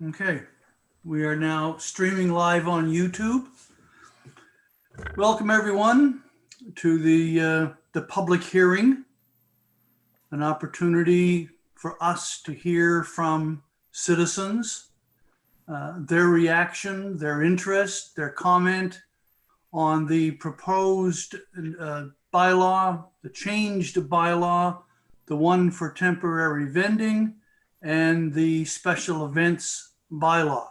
Okay, we are now streaming live on YouTube. Welcome everyone to the public hearing, an opportunity for us to hear from citizens, their reaction, their interest, their comment on the proposed bylaw, the changed bylaw, the one for temporary vending, and the special events bylaw.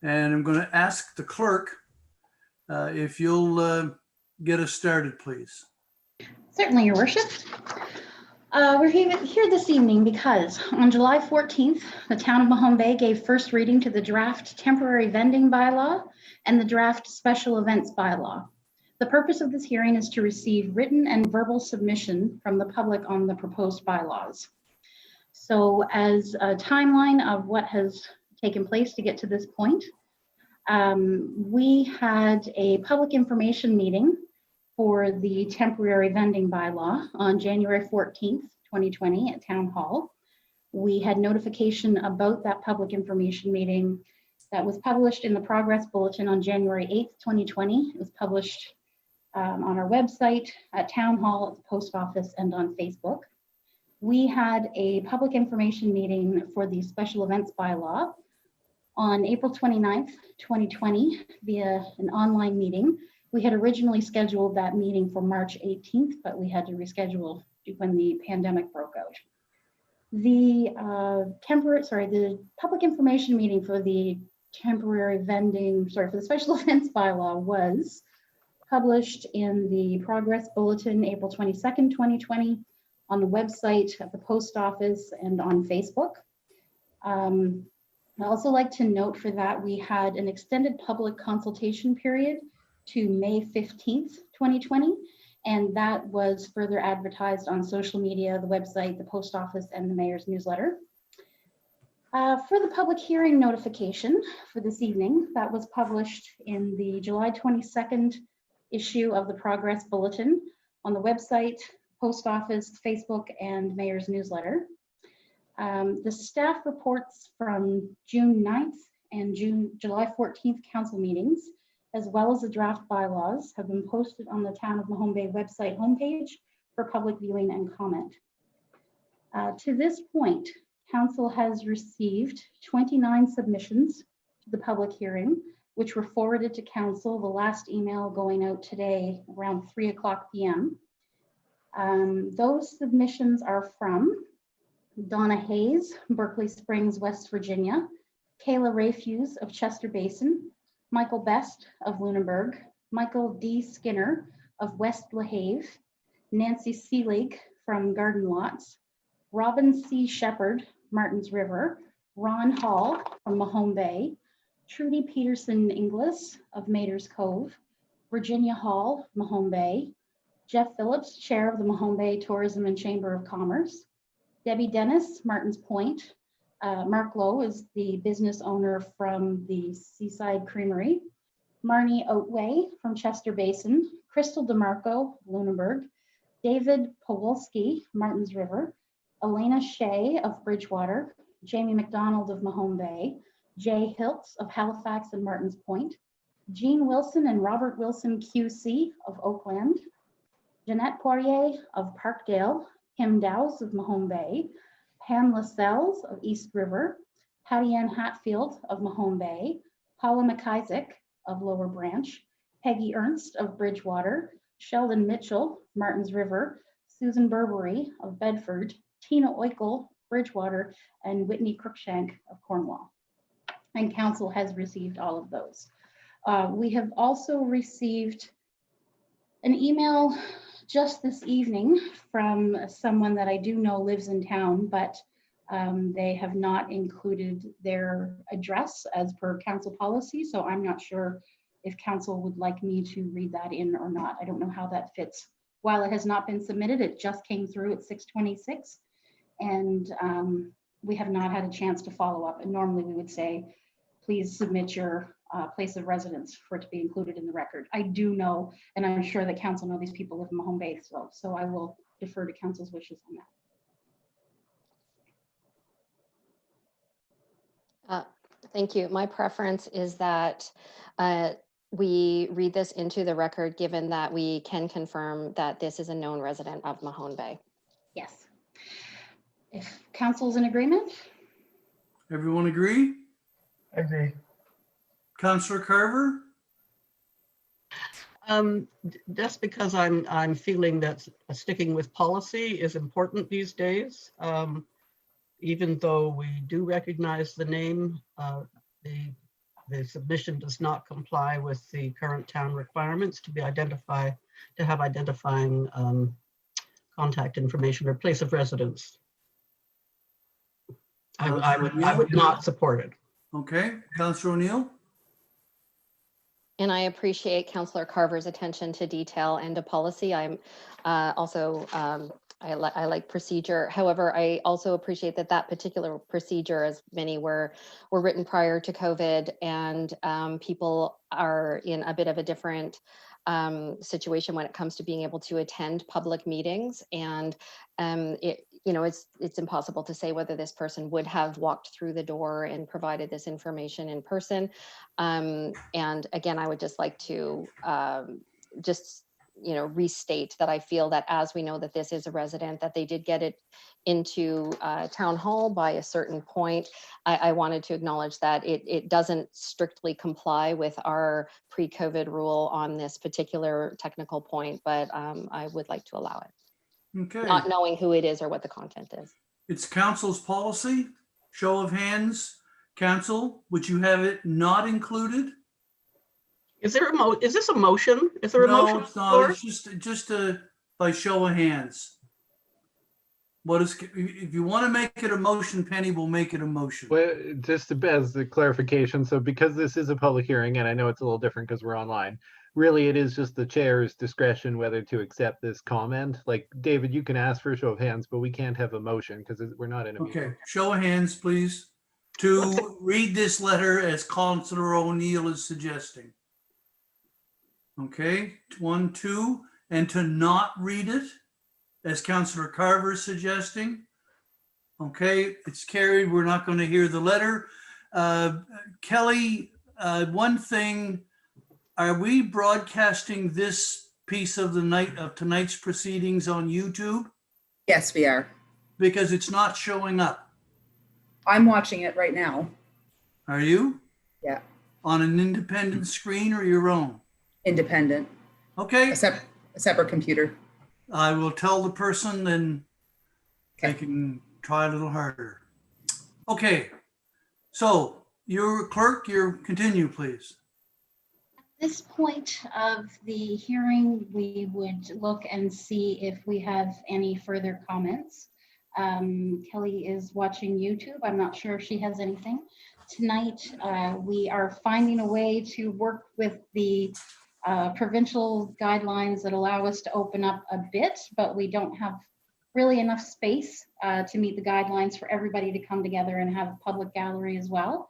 And I'm going to ask the clerk if you'll get us started, please. Certainly, Your Worship. We're here this evening because on July 14th, the town of Mahone Bay gave first reading to the draft temporary vending bylaw and the draft special events bylaw. The purpose of this hearing is to receive written and verbal submission from the public on the proposed bylaws. So as a timeline of what has taken place to get to this point, we had a public information meeting for the temporary vending bylaw on January 14th, 2020 at Town Hall. We had notification about that public information meeting that was published in the Progress Bulletin on January 8th, 2020. It was published on our website, at Town Hall, at the post office, and on Facebook. We had a public information meeting for the special events bylaw on April 29th, 2020 via an online meeting. We had originally scheduled that meeting for March 18th, but we had to reschedule when the pandemic broke out. The public information meeting for the for the special events bylaw was published in the Progress Bulletin April 22nd, 2020 on the website of the post office and on Facebook. I'd also like to note for that we had an extended public consultation period to May 15th, 2020, and that was further advertised on social media, the website, the post office, and the mayor's newsletter. For the public hearing notification for this evening, that was published in the July 22nd issue of the Progress Bulletin on the website, post office, Facebook, and mayor's newsletter. The staff reports from June 9th and July 14th council meetings, as well as the draft bylaws, have been posted on the Town of Mahone Bay website homepage for public viewing and comment. To this point, council has received 29 submissions to the public hearing, which were forwarded to council, the last email going out today around 3:00 p.m. Those submissions are from Donna Hayes, Berkeley Springs, West Virginia, Kayla Rayfuse of Chester Basin, Michael Best of Lunenburg, Michael D. Skinner of West LaHave, Nancy Seelig from Garden Lots, Robin C. Shepherd, Martins River, Ron Hall from Mahone Bay, Trudy Peterson Inglis of Maiders Cove, Virginia Hall, Mahone Bay, Jeff Phillips, Chair of the Mahone Bay Tourism and Chamber of Commerce, Debbie Dennis, Martins Point, Mark Lowe is the business owner from the Seaside Creamery, Marnie Oatway from Chester Basin, Crystal DeMarco, Lunenburg, David Powolski, Martins River, Elena Shea of Bridgewater, Jamie McDonald of Mahone Bay, Jay Hiltz of Halifax and Martins Point, Jean Wilson and Robert Wilson QC of Oakland, Jeanette Poirier of Parkdale, Kim Dowse of Mahone Bay, Pam Lascelles of East River, Patty Ann Hatfield of Mahone Bay, Paula McIsaac of Lower Branch, Peggy Ernst of Bridgewater, Sheldon Mitchell, Martins River, Susan Burberry of Bedford, Tina Oikel, Bridgewater, and Whitney Cruikshank of Cornwall. And council has received all of those. We have also received an email just this evening from someone that I do know lives in town, but they have not included their address as per council policy. So I'm not sure if council would like me to read that in or not. I don't know how that fits. While it has not been submitted, it just came through at 6:26, and we have not had a chance to follow up. And normally we would say, please submit your place of residence for it to be included in the record. I do know, and I'm sure that council know these people live in Mahone Bay, so I will defer to council's wishes on that. Thank you. My preference is that we read this into the record, given that we can confirm that this is a known resident of Mahone Bay. Yes. If council's in agreement, Everyone agree? I agree. Councillor Carver? Just because I'm feeling that sticking with policy is important these days. Even though we do recognize the name, the submission does not comply with the current town requirements to have identifying contact information or place of residence. I would not support it. Okay, Councillor O'Neill? And I appreciate Councillor Carver's attention to detail and to policy. I'm also, I like procedure. However, I also appreciate that that particular procedure, as many were written prior to COVID, and people are in a bit of a different situation when it comes to being able to attend public meetings. And it's impossible to say whether this person would have walked through the door and provided this information in person. And again, I would just like to restate that I feel that as we know that this is a resident, that they did get it into town hall by a certain point. I wanted to acknowledge that it doesn't strictly comply with our pre-COVID rule on this particular technical point, but I would like to allow it, Okay, not knowing who it is or what the content is. it's council's policy. Show of hands. Council, would you have it not included? Is this a motion? Is there a motion? No, it's not. It's just by show of hands. If you want to make it a motion, Penny will make it a motion. Well, just as the clarification, so because this is a public hearing, and I know it's a little different because we're online, really it is just the chair's discretion whether to accept this comment. Like, David, you can ask for a show of hands, but we can't have a motion because we're not in a meeting. Okay, show of hands, please, to read this letter as Councillor O'Neill is suggesting. Okay, 1, 2, and to not read it as Councillor Carver is suggesting. Okay, it's carried. We're not going to hear the letter. Kelly, one thing, are we broadcasting this piece of tonight's proceedings on YouTube? Yes, we are. Because it's not showing up. I'm watching it right now. Are you? Yeah. On an independent screen or your own? Independent. Okay, A separate computer. I will tell the person, then they Okay. can try a little harder. Okay, so your clerk, continue, please. at this point of the hearing, we would look and see if we have any further comments. Kelly is watching YouTube. I'm not sure if she has anything. Tonight, we are finding a way to work with the provincial guidelines that allow us to open up a bit, but we don't have really enough space to meet the guidelines for everybody to come together and have a public gallery as well.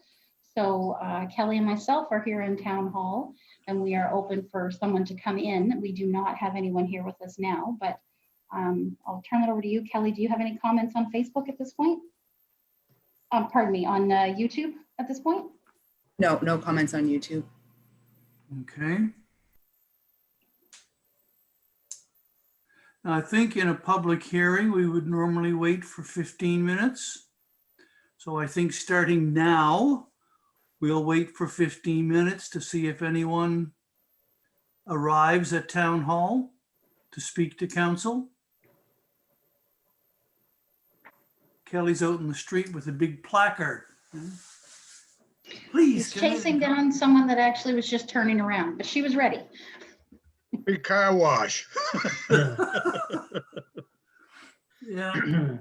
So Kelly and myself are here in Town Hall, and we are open for someone to come in. We do not have anyone here with us now, but I'll turn it over to you, Kelly. Do you have any comments on Facebook at this point? Pardon me, on YouTube at this point? No comments on YouTube. Okay. I think in a public hearing, we would normally wait for 15 minutes. So I think starting now, we'll wait for 15 minutes to see if anyone arrives at Town Hall to speak to council. Kelly's out in the street with a big placard. Please. He's come in. chasing down someone that actually was just turning around, but she was ready. Big car wash. Yeah.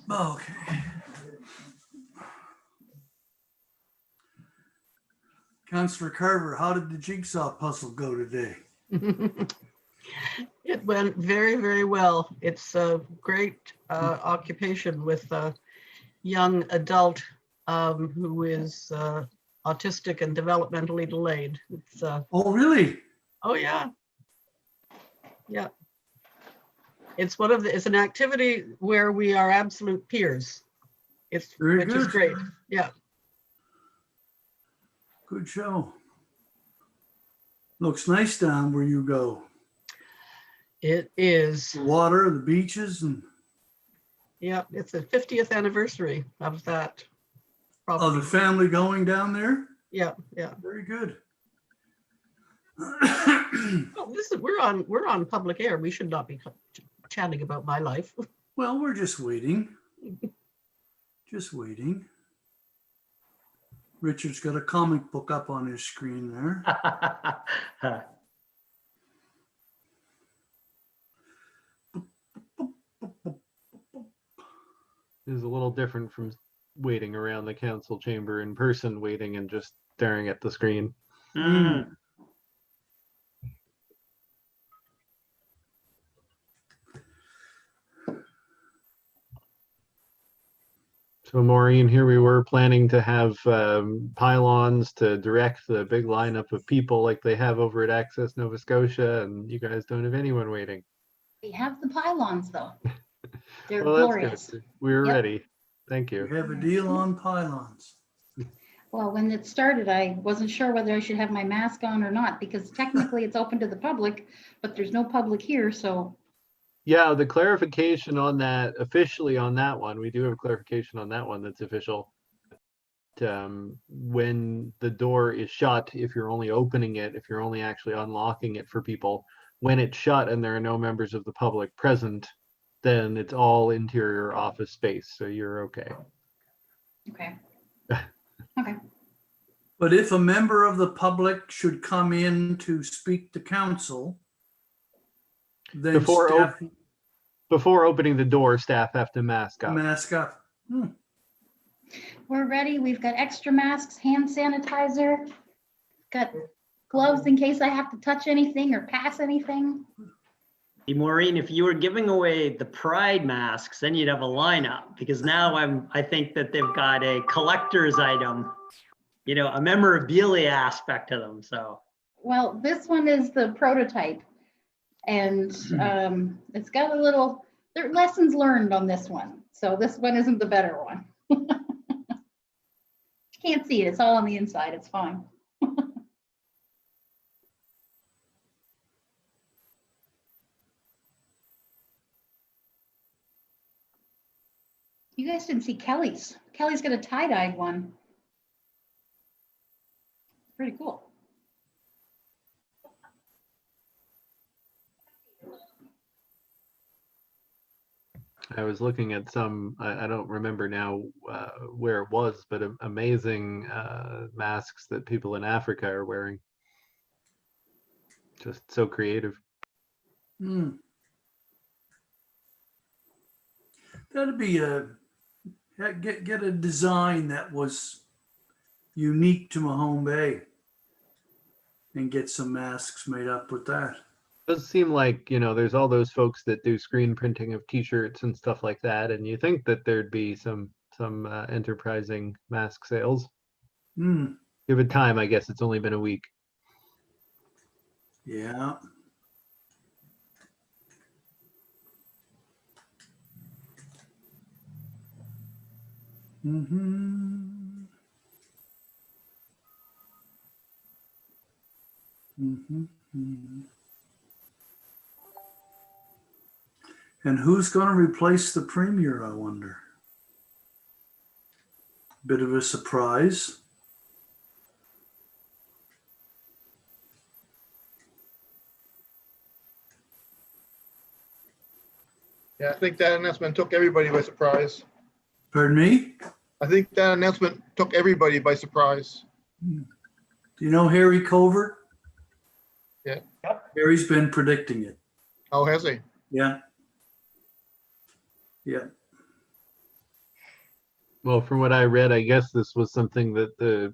Okay. Councillor Carver, how did the jigsaw puzzle go today? It went very, very well. It's a great occupation with a young adult who is autistic and developmentally delayed. It's Oh, really? oh yeah, yeah. It's one of the. It's an activity where we are absolute peers. It's Very which is good. great. Yeah. Good show. Looks nice down where you go. It is. The water, the beaches, and Yeah, it's the 50th anniversary of that of property. the family going down there. Yeah, yeah. Very good. Well, this is we're on public air. We should not be chatting about my life. Well, we're just waiting. Just waiting. Richard's got a comic book up on his screen there. Is a little different from waiting around the council chamber in person, waiting and just staring at the screen. Mm. So Maureen, here we were planning to have pylons to direct the big lineup of people like they have over at Access Nova Scotia, and you guys don't have anyone waiting. We have the pylons though. They're Well, that's glorious. good. We're Yep. ready. Thank We you. have a deal on pylons. Well, when it started, I wasn't sure whether I should have my mask on or not, because technically it's open to the public, but there's no public here, so Yeah, the clarification on that, officially on that one, we do have a clarification on that one that's official. When the door is shut, if you're only opening it, if you're only actually unlocking it for people, when it's shut and there are no members of the public present, then it's all interior office space, so you're okay. okay. Okay, But if a member of the public should come in to speak to council, then Before staff Before opening the door, staff have to mask up. mask up. we're ready. We've got extra masks, hand sanitizer, got gloves in case I have to touch anything or pass anything. Hey, Maureen, if you were giving away the Pride masks, then you'd have a lineup, because now I think that they've got a collector's item, you know, a memorabilia aspect to them, so. Well, this one is the prototype. And it's got a little, there are lessons learned on this one. So this one isn't the better one. You can't see it, it's all on the inside, it's fine. You guys didn't see Kelly's. Kelly's got a tie-dyed one. Pretty cool. I was looking at some, I don't remember now where it was, but amazing masks that people in Africa are wearing. Just so creative. That'd be get a design that was unique to Mahone Bay and get some masks made up with that. Does seem like, you know, there's all those folks that do screen printing of t-shirts and stuff like that, and you think that there'd be some enterprising mask sales. Give it time, I guess it's only been a week. Yeah. And who's going to replace the premier, I wonder? Bit of a surprise. Yeah, I think that announcement took everybody by surprise. Pardon me? I think that announcement took everybody by surprise. Do you know Harry Covert? Yeah. Harry's been predicting it. Oh, has he? Yeah. Yeah. Well, from what I read, I guess this was something that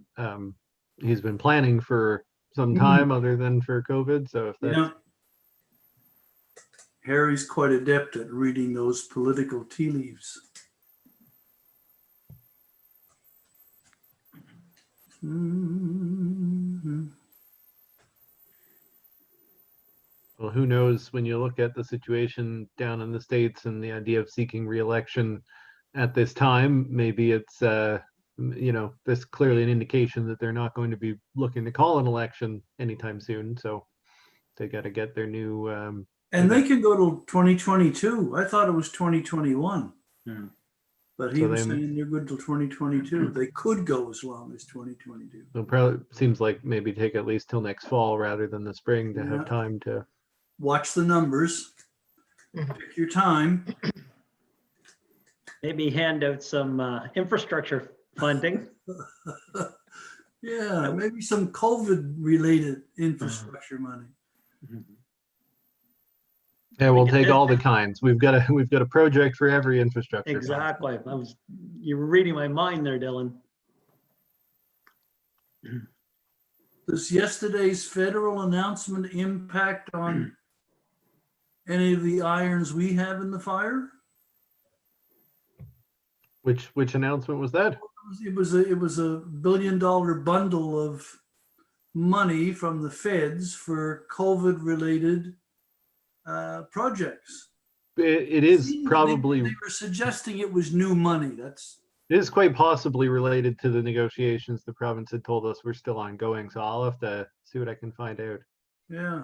he's been planning for some time other than for COVID. So if that's Yeah. Harry's quite adept at reading those political tea leaves. Mhm. Well, who knows, when you look at the situation down in the States and the idea of seeking reelection at this time, maybe it's, this clearly an indication that they're not going to be looking to call an election anytime soon. So they got to get their new, And they can go to 2022. I thought it was 2021. Hmm. But he So was they- saying they're good till 2022. They could go as long as 2022. it'll probably seems like maybe take at least till next fall rather than the spring to Yeah. have time to. Watch the numbers. Mhm. Pick your time. Maybe hand out some infrastructure funding. Yeah, maybe some COVID-related infrastructure money. Yeah, We we'll can take do- all the kinds. We've got a project for every infrastructure. fund. Exactly. You were reading my mind there, Dylan. Does yesterday's federal announcement impact on any of the irons we have in the fire? Which announcement was that? It was a $1 billion bundle of money from the feds for COVID-related projects. It is They probably, were suggesting it was new money. That's it is quite possibly related to the negotiations the province had told us were still ongoing. So I'll have to see what I can find out. yeah.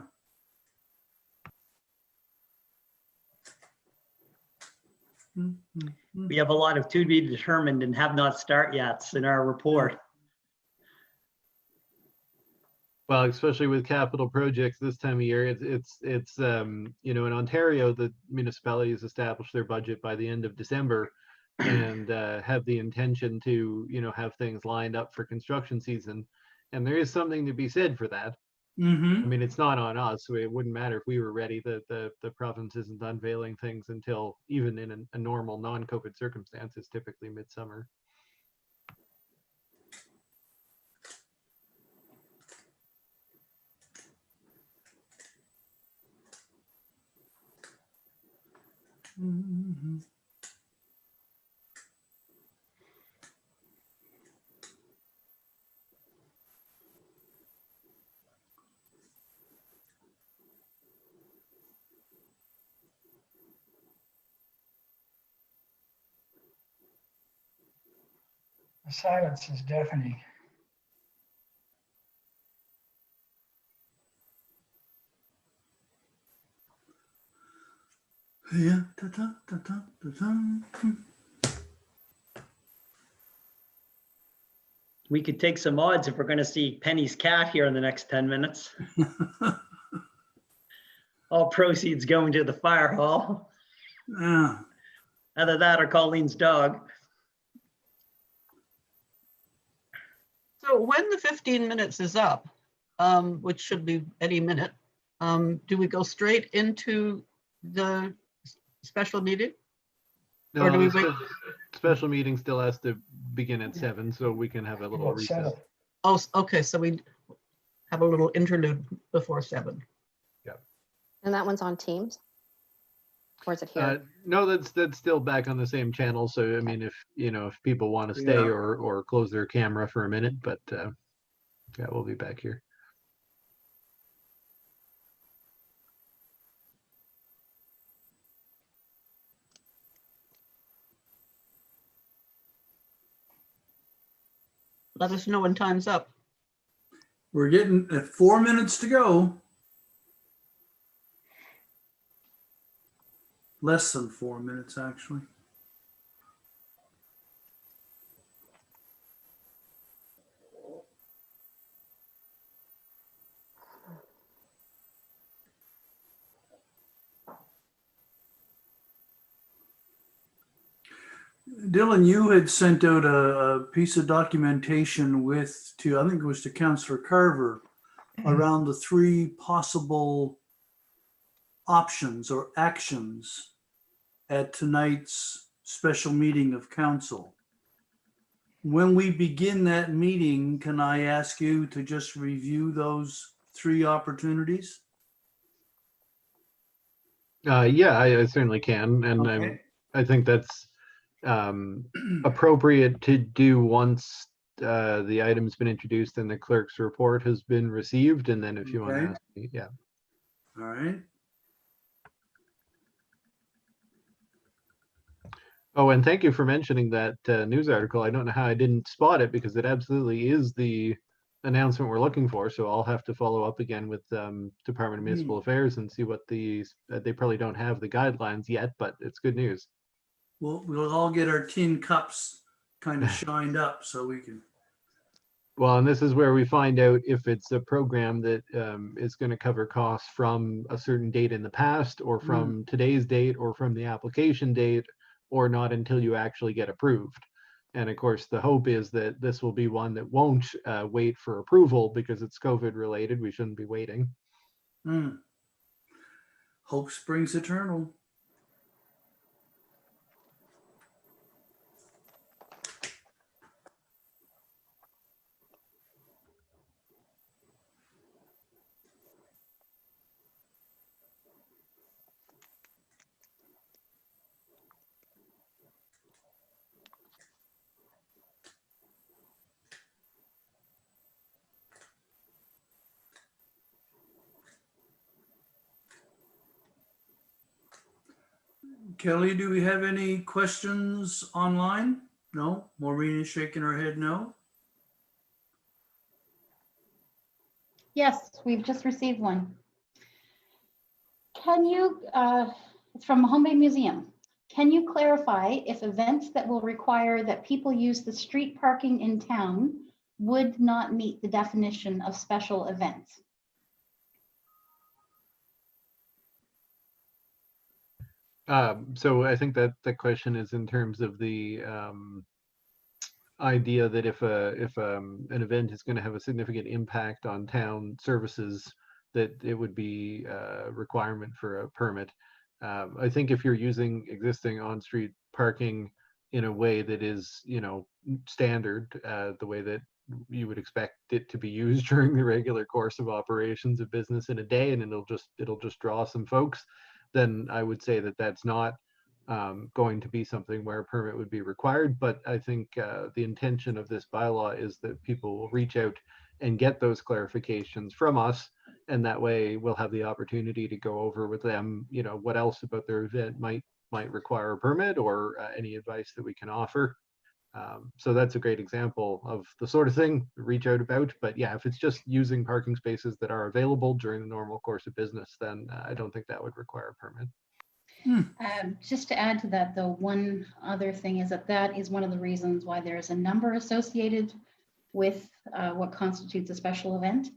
We have a lot of to be determined and have not start yet in our report. Well, especially with capital projects this time of year, it's in Ontario, the municipalities establish their budget by the end of December and have the intention to, have things lined up for construction season. And there is something to be said for that. I Mm-hmm. mean, it's not on us. So it wouldn't matter if we were ready. The province isn't unveiling things until even in a normal non-COVID circumstances, typically midsummer. Mm-hmm. The silence is deafening. Yeah. Ta-ta-ta-ta-ta-ta. We could take some odds if we're going to see Penny's cat here in the next 10 minutes. All proceeds going to the fire hall. Yeah. Either that or Colleen's dog. So when the 15 minutes is up, which should be any minute, do we go straight into the special meeting? Or do No, we the wait? special meeting still has to begin at 7, so we can have a little About recess. 7. Oh, okay, so we have a little interlude before 7. And that one's on Teams? Or is it here? No, that's still back on the same channel. So I mean, if people want to stay Yeah. or close their camera for a minute, but yeah, we'll be back here. Let us know when time's up. We're getting at 4 minutes to go. Less than 4 minutes, actually. Dylan, you had sent out a piece of documentation I think it was to Councillor Carver, around the 3 possible options or actions at tonight's special meeting of council. When we begin that meeting, can I ask you to just review those 3 opportunities? Yeah, I certainly can, and Okay. I think that's appropriate to do once the item's been introduced and the clerk's report has been received, and then if you want to Okay. ask me, yeah. All right. Oh, and thank you for mentioning that news article. I don't know how I didn't spot it because it absolutely is the announcement we're looking for. So I'll have to follow up again with Department of Municipal Affairs and see what they probably don't have the guidelines yet, but it's good news. We'll all get our tin cups kind of shined up so we can. Well, and this is where we find out if it's a program that is going to cover costs from a certain date in the past, or from today's date, or from the application date, or not until you actually get approved. And of course, the hope is that this will be one that won't wait for approval because it's COVID related. We shouldn't be waiting. Hope springs eternal. Kelly, do we have any questions online? No? Maureen is shaking her head no. Yes, we've just received one. Can you, it's from Home Bay Museum. Can you clarify if events that will require that people use the street parking in town would not meet the definition of special events? So I think that the question is in terms of the idea that if an event is going to have a significant impact on town services, that it would be a requirement for a permit. I think if you're using existing on-street parking in a way that is, standard, the way that you would expect it to be used during the regular course of operations of business in a day, and it'll just draw some folks, then I would say that that's not going to be something where a permit would be required. But I think the intention of this bylaw is that people will reach out and get those clarifications from us, and that way we'll have the opportunity to go over with them, what else about their event might require a permit, or any advice that we can offer. So that's a great example of the sort of thing to reach out about. But yeah, if it's just using parking spaces that are available during the normal course of business, then I don't think that would require a permit. Just to add to that, though, one other thing is that is one of the reasons why there's a number associated with what constitutes a special event,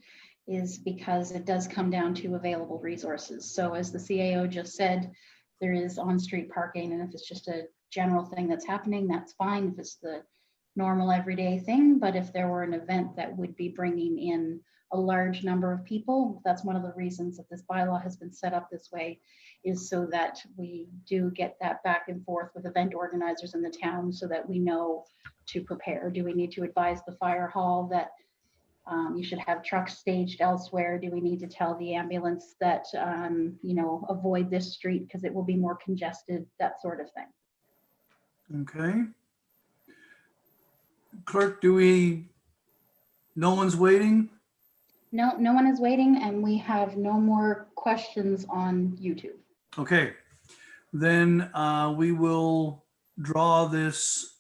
is because it does come down to available resources. So as the CAO just said, there is on-street parking, and if it's just a general thing that's happening, that's fine if it's the normal everyday thing. But if there were an event that would be bringing in a large number of people, that's one of the reasons that this bylaw has been set up this way, is so that we do get that back and forth with event organizers in the town, so that we know to prepare. Do we need to advise the fire hall that you should have trucks staged elsewhere? Do we need to tell the ambulance that, avoid this street because it will be more congested, that sort of thing? Okay. Clerk, no one's waiting? No, no one is waiting, and we have no more questions on YouTube. Okay, then we will draw this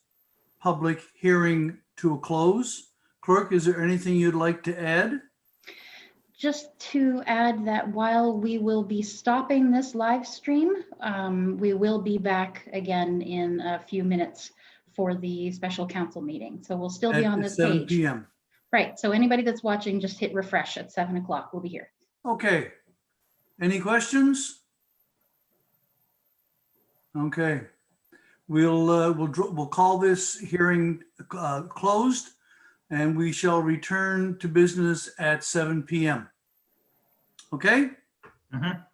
public hearing to a close. Clerk, is there anything you'd like to add? just to add that while we will be stopping this live stream, we will be back again in a few minutes for the special council meeting. So we'll still be At on this 7 page. PM. Right, so anybody that's watching, just hit refresh at 7 o'clock. We'll be here. Okay. Any questions? Okay. We'll call this hearing closed, and we shall return to business at 7 PM. Okay? Mhm.